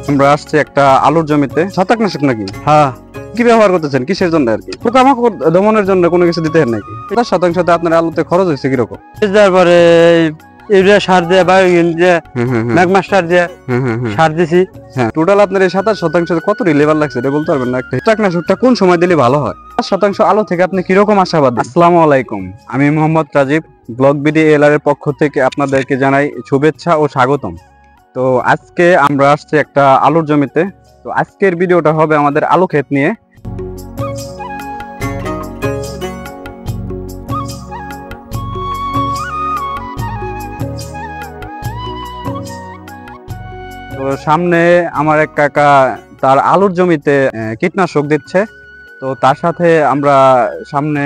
আমরা আসছি একটা আলুর জমিতে। ছত্রাকনাশক নাকি? হ্যাঁ। কি ব্যবহার করতেছেন, কিসের জন্য আর কি? পোকামাকড় দমনের জন্য কোনো কিছু দিতে হয় নাকি? 10% আপনার আলুতে খরচ হয়েছে কিরকম? তারপরে ইউরিয়া সার দিয়ে বায়োগিন দিয়ে ম্যাগমাস্টার দিয়ে সার দিছি। হ্যাঁ, টোটাল আপনার এই 27% কত লেবার লাগছে এটা বলতে পারবেন না? একটা ছত্রাকনাশকটা কোন সময় দিলে ভালো হয়? 5% আলু থেকে আপনি কিরকম আশাবাদী? আসসালামু আলাইকুম, আমি Mohammad Rajib. Blog BD LR এর পক্ষ থেকে আপনাদেরকে জানাই শুভেচ্ছা ও স্বাগতম। তো আজকে আমরা আসছি একটা আলুর জমিতে। তো আজকের ভিডিওটা হবে আমাদের আলু ক্ষেত নিয়ে। তো সামনে আমার এক কাকা তার আলুর জমিতে কীটনাশক দিচ্ছে। তো তার সাথে আমরা সামনে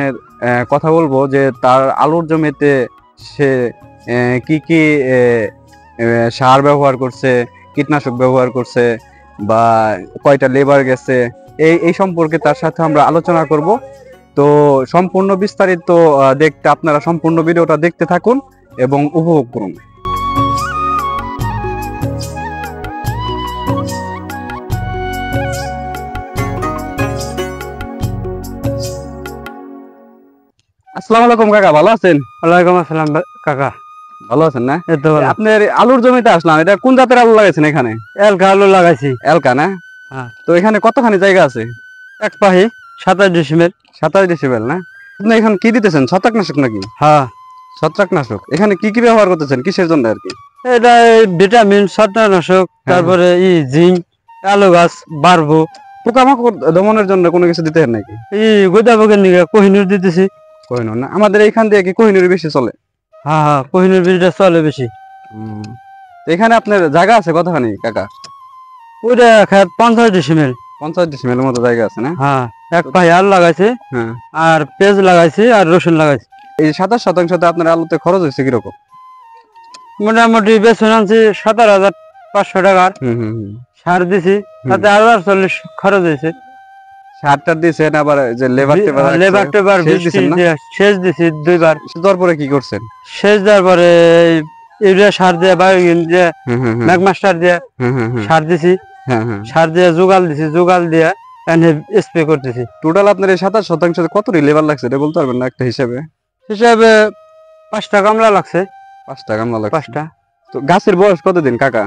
কথা বলবো যে তার আলুর জমিতে সে কি কি সার ব্যবহার করছে, কীটনাশক ব্যবহার করছে বা কয়টা লেবার গেছে, এই সম্পর্কে তার সাথে আমরা আলোচনা করব। তো সম্পূর্ণ বিস্তারিত দেখতে আপনারা সম্পূর্ণ ভিডিওটা দেখতে থাকুন এবং উপভোগ করুন। আসসালামু আলাইকুম কাকা, ভালো আছেন? ওয়ালাইকুম আসসালাম কাকা। ভালো আছেন না? এই তো ভালো। আপনার আলুর জমিতে আসলাম, এটা কোন জাতের আলু লাগাইছেন এখানে? এলকা আলু লাগাইছি। এলকা না? হ্যাঁ। তো এখানে কতখানি জায়গা আছে? এক পাহি 27 ডিসিমেল। 27 ডিসিমেল না? আপনি এখন কি দিতেছেন, ছত্রাকনাশক নাকি? হ্যাঁ, ছত্রাকনাশক। এখানে কি কি ব্যবহার করতেছেন, কিসের জন্য আর কি? এটা ভিটামিন, ছত্রাকনাশক, তারপরে জিঙ্ক, আলু গাছ বাড়বো। পোকামাকড় দমনের জন্য কোনো কিছু দিতে হয় নাকি? গোদাবগের নিকে কোহিনুর দিতেছি। কোহিনুর না? আমাদের এইখান দিয়ে কি কোহিনুর বেশি চলে? হ্যাঁ হ্যাঁ, কোহিনুর বীজটা চলে বেশি। এখানে আপনার জায়গা আছে কতখানি কাকা? ওইটা 50 ডিসিমেল। 50 ডিসিমেলের মতো জায়গা আছে না? হ্যাঁ, এক পাহি আলু লাগাইছে। হ্যাঁ। আর পেঁয়াজ লাগাইছি আর রসুন লাগাইছি। এই 27% আপনার আলুতে খরচ হয়েছে কিরকম? মোটামুটি বেতন আনছি 17,500 টাকার। সার দিছি, তাতে আরো 40 খরচ হয়েছে। সারটা দিয়েছেন, আবার যে লেবার সেচ দিছি 2 বার। তারপরে কি করছেন? সেচ দেওয়ার পরে ইউরিয়া সার দিয়ে বায়োগিন দিয়ে ম্যাগমাস্টার দিয়ে সার দিছি। সার দিয়ে জোগাল দিছি, জোগাল দিয়ে স্প্রে করতেছি। টোটাল আপনার এই 27% কত লেবার লাগছে এটা বলতে পারবেন না একটা হিসাবে? 5টা কামলা লাগছে। 5টা কামলা লাগছে? 5টা। তো গাছের বয়স কতদিন কাকা?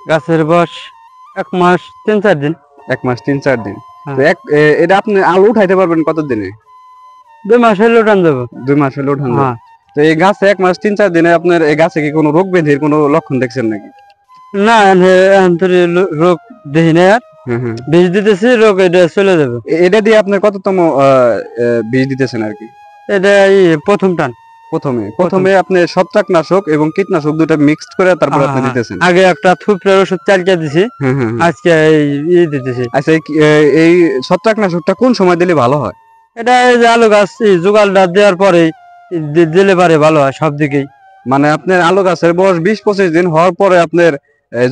গাছের বয়স 1 মাস 3-4 দিন। 1 মাস 3-4 দিন। তো এটা আপনি আলু উঠাইতে পারবেন কত দিনে? 2 মাস হলে উঠান যাবো। 2 মাস হলে উঠান যাবে। তো এই গাছে 1 মাস 3-4 দিনে আপনার এই গাছে কি কোনো রোগ ব্যাধির কোনো লক্ষণ দেখছেন নাকি? না, রোগ দেখি না। আর বীজ দিতেছি, রোগ এটা চলে যাবে। এটা দিয়ে আপনার কততম বীজ দিতেছেন আর কি? এটা প্রথম টান। প্রথমে আপনি ছত্রাকনাশক এবং কীটনাশক দুটো মিক্সড করে তারপর আপনি দিতেছেন। আগে একটা থুপড়ার ওষুধ চালিয়ে দিছি, আজকে এই দিতেছি। আচ্ছা, এই ছত্রাকনাশকটা কোন সময় দিলে ভালো হয়? এটা আলু গাছ জোগালটা দেওয়ার পরে দিলে পারে ভালো হয় সব দিকেই। মানে আপনার আলু গাছের বয়স 20-25 দিন হওয়ার পরে আপনার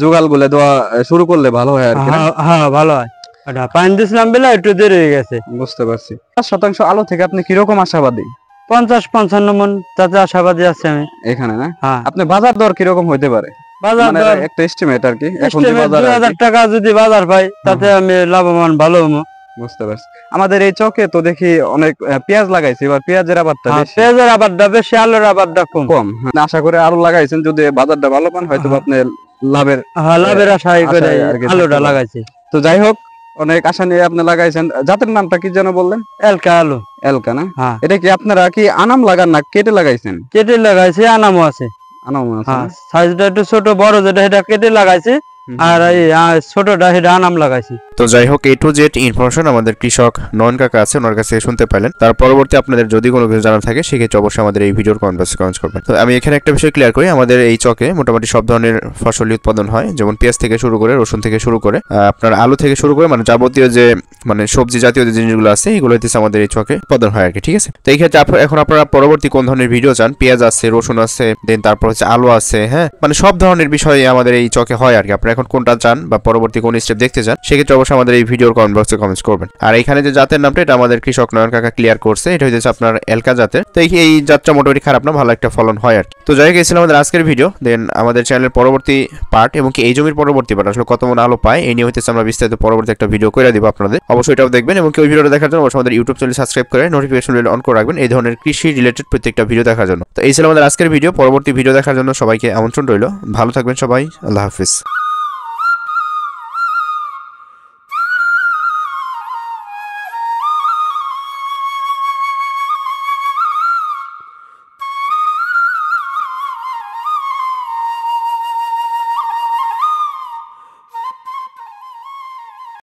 জোগাল গুলো দেওয়া শুরু করলে ভালো হয় আর কি? হ্যাঁ, ভালো হয়। এটা পানি দিছিলাম বেলা একটু দেরি হয়ে গেছে। বুঝতে পারছি। 5% আলু থেকে আপনি কিরকম আশাবাদী? 50-55 মন তাতে আশাবাদী আছে আমি এখানে না? হ্যাঁ। আপনি বাজার দর কিরকম হইতে পারে? বাজার দর একটা এস্টিমেট আর কি। এখন যে বাজার 2000 টাকা যদি বাজার পাই তাতে আমি লাভবান ভালো হবো। বুঝতে পারছি। আমাদের এই চকে তো দেখি অনেক পেঁয়াজ লাগাইছে, এবার পেঁয়াজের আবাদটা বেশি। পেঁয়াজের আবাদটা বেশি, আলুর আবাদটা কম। আশা করে আলু লাগাইছেন, যদি বাজারটা ভালো পান হয়তো আপনি লাভের আশাই করে আলুটা লাগাইছি। তো যাই হোক, অনেক আশা নিয়ে আপনি লাগাইছেন। জাতের নামটা কি যেন বললেন? এলকা আলু। এলকা না? এটা কি আপনারা কি আনাম লাগান না কেটে লাগাইছেন? কেটে লাগাইছি, আনামও আছে। আনামও আছে। সাইজটা একটু ছোট, বড় যেটা সেটা কেটে লাগাইছি, আর এই ছোটটা সেটা আনাম লাগাইছি। তো যাই হোক, A to Z ইনফরমেশন আমাদের কৃষক নয়ন কাকা আছে, ওনার কাছে শুনতে পাইলেন। তার পরবর্তী আপনাদের যদি কোনো কিছু জানার থাকে সেক্ষেত্রে অবশ্যই আমাদের এই ভিডিওর কমেন্ট করবেন। তো আমি এখানে একটা বিষয় ক্লিয়ার করি, আমাদের এই চকে মোটামুটি সব ধরনের ফসলই উৎপাদন হয়, যেমন পেঁয়াজ থেকে শুরু করে, রসুন থেকে শুরু করে, আপনার আলু থেকে শুরু করে, মানে যাবতীয় যে মানে সবজি জাতীয় যে জিনিসগুলো আছে এগুলো হইতেছে আমাদের এই চকে উৎপাদন হয় আর কি। ঠিক আছে? তো এই ক্ষেত্রে এখন আপনারা পরবর্তী কোন ধরনের ভিডিও চান, পেঁয়াজ আছে, রসুন আছে, দেন তারপর হচ্ছে আলু আছে, হ্যাঁ, মানে সব ধরনের বিষয় আমাদের এই চকে হয় আর কি। আপনারা এখন কোনটা চান বা পরবর্তী কোন স্টেপ দেখতে চান সেক্ষেত্রে অবশ্যই অবশ্যই আমাদের এই ভিডিওর কমেন্ট বক্সে কমেন্টস করবেন। আর এখানে যে জাতের নামটা এটা আমাদের কৃষক নয়ন কাকা ক্লিয়ার করছে, এটা হচ্ছে আপনার এলকা জাতের। তো এই জাতটা মোটামুটি খারাপ না, ভালো একটা ফলন হয় আর কি। তো যাই হোক, এই ছিল আমাদের আজকের ভিডিও। দেন আমাদের চ্যানেলের পরবর্তী পার্ট এবং কি এই জমির পরবর্তী পার্ট আসলে কত মন আলো পায় এই নিয়ে হইতেছে আমরা বিস্তারিত পরবর্তী একটা ভিডিও করে দিব আপনাদের, অবশ্যই এটাও দেখবেন। এবং কি ওই ভিডিওটা দেখার জন্য অবশ্যই আমাদের ইউটিউব চ্যানেল সাবস্ক্রাইব করে নোটিফিকেশন বেল অন করে রাখবেন এই ধরনের কৃষি রিলেটেড প্রত্যেকটা ভিডিও দেখার জন্য। তো এই ছিল আমাদের আজকের ভিডিও। পরবর্তী ভিডিও দেখার জন্য সবাইকে আমন্ত্রণ রইল। ভালো থাকবেন সবাই, আল্লাহ হাফিজ।